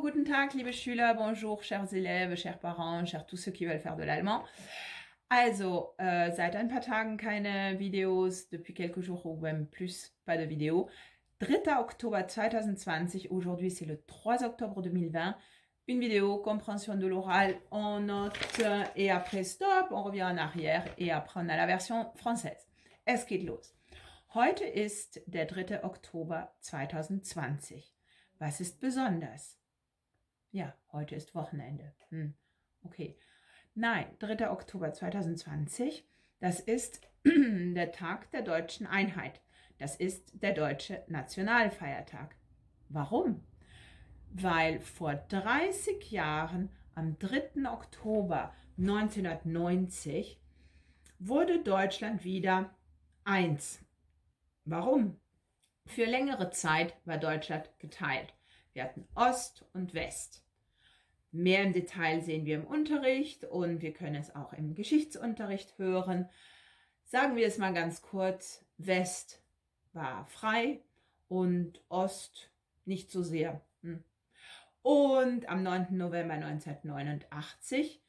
guten Tag, liebe Schüler, bonjour, chers élèves, chers parents, chers tous ceux qui veulent faire de l'allemand. Also, seit ein paar Tagen keine Videos, depuis quelques jours ou même plus, pas de vidéos. 3 octobre 2020, aujourd'hui c'est le 3 octobre 2020. Une vidéo, compréhension de l'oral, on note et après stop, on revient en arrière et après on a la version française. Es geht los. Heute ist der 3. Oktober 2020. Was ist besonders? Ja, heute ist Wochenende. Okay. Nein, 3. Oktober 2020, das ist der Tag der deutschen Einheit. Das ist der deutsche Nationalfeiertag. Warum? Weil vor 30 Jahren, am 3. Oktober 1990, wurde Deutschland wieder eins. Warum? Für längere Zeit war Deutschland geteilt. Wir hatten Ost und West. Mehr im Detail sehen wir im Unterricht und wir können es auch im Geschichtsunterricht hören. Sagen wir es mal ganz kurz, West war frei und Ost nicht so sehr. Und am 9. November 1989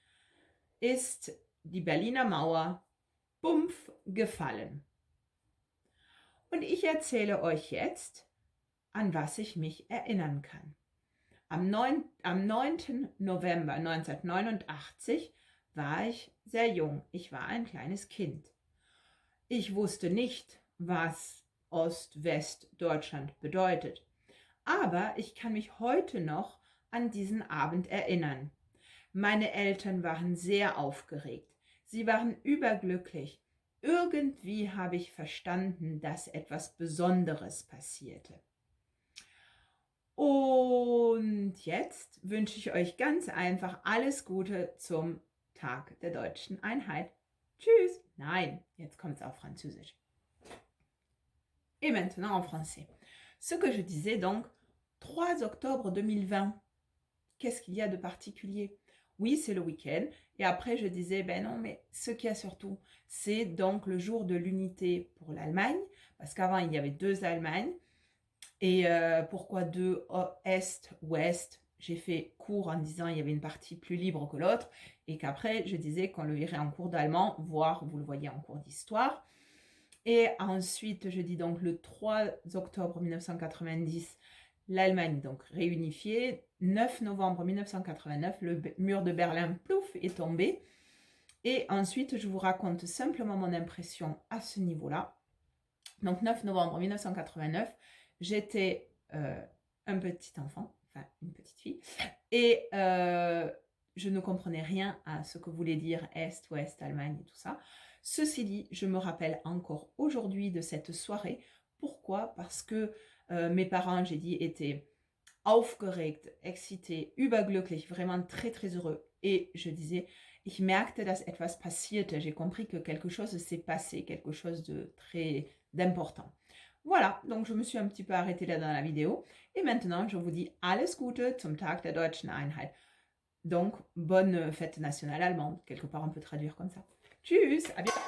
ist die Berliner Mauer bumpf gefallen. Und ich erzähle euch jetzt, an was ich mich erinnern kann. Am 9. November 1989 war ich sehr jung. Ich war ein kleines Kind. Ich wusste nicht, was Ost-West-Deutschland bedeutet. Aber ich kann mich heute noch an diesen Abend erinnern. Meine Eltern waren sehr aufgeregt. Sie waren überglücklich. Irgendwie habe ich verstanden, dass etwas Besonderes passierte. Und jetzt wünsche ich euch ganz einfach alles Gute zum Tag der deutschen Einheit. Tschüss! Nein, jetzt kommt es auf Französisch. Et maintenant en français. Ce que je disais donc, 3 octobre 2020. Qu'est-ce qu'il y a de particulier? Oui, c'est le week-end. Et après, je disais, ben non, mais ce qu'il y a surtout, c'est donc le jour de l'unité pour l'Allemagne. Parce qu'avant, il y avait 2 Allemagnes. Et pourquoi 2 Est, Ouest? J'ai fait court en disant il y avait une partie plus libre que l'autre et qu'après je disais qu'on le verrait en cours d'allemand, voire vous le voyez en cours d'histoire. Et ensuite je dis donc le 3 octobre 1990, l'Allemagne donc réunifiée. 9 novembre 1989, le mur de Berlin, plouf, est tombé. Et ensuite je vous raconte simplement mon impression à ce niveau-là. Donc 9 novembre 1989, j'étais un petit enfant, enfin une petite fille, et je ne comprenais rien à ce que voulait dire Est, Ouest, Allemagne et tout ça. Ceci dit, je me rappelle encore aujourd'hui de cette soirée. Pourquoi? Parce que mes parents, j'ai dit, étaient aufgeregt, excités, überglücklich, vraiment très très heureux. Et je disais, ich merkte, dass etwas passierte. J'ai compris que quelque chose s'est passé, quelque chose de très d'important. Voilà, donc je me suis un petit peu arrêtée là dans la vidéo. Et maintenant, je vous dis alles Gute zum Tag der deutschen Einheit. Donc, bonne fête nationale allemande. Quelque part, on peut traduire comme ça. Tschüss, à bientôt.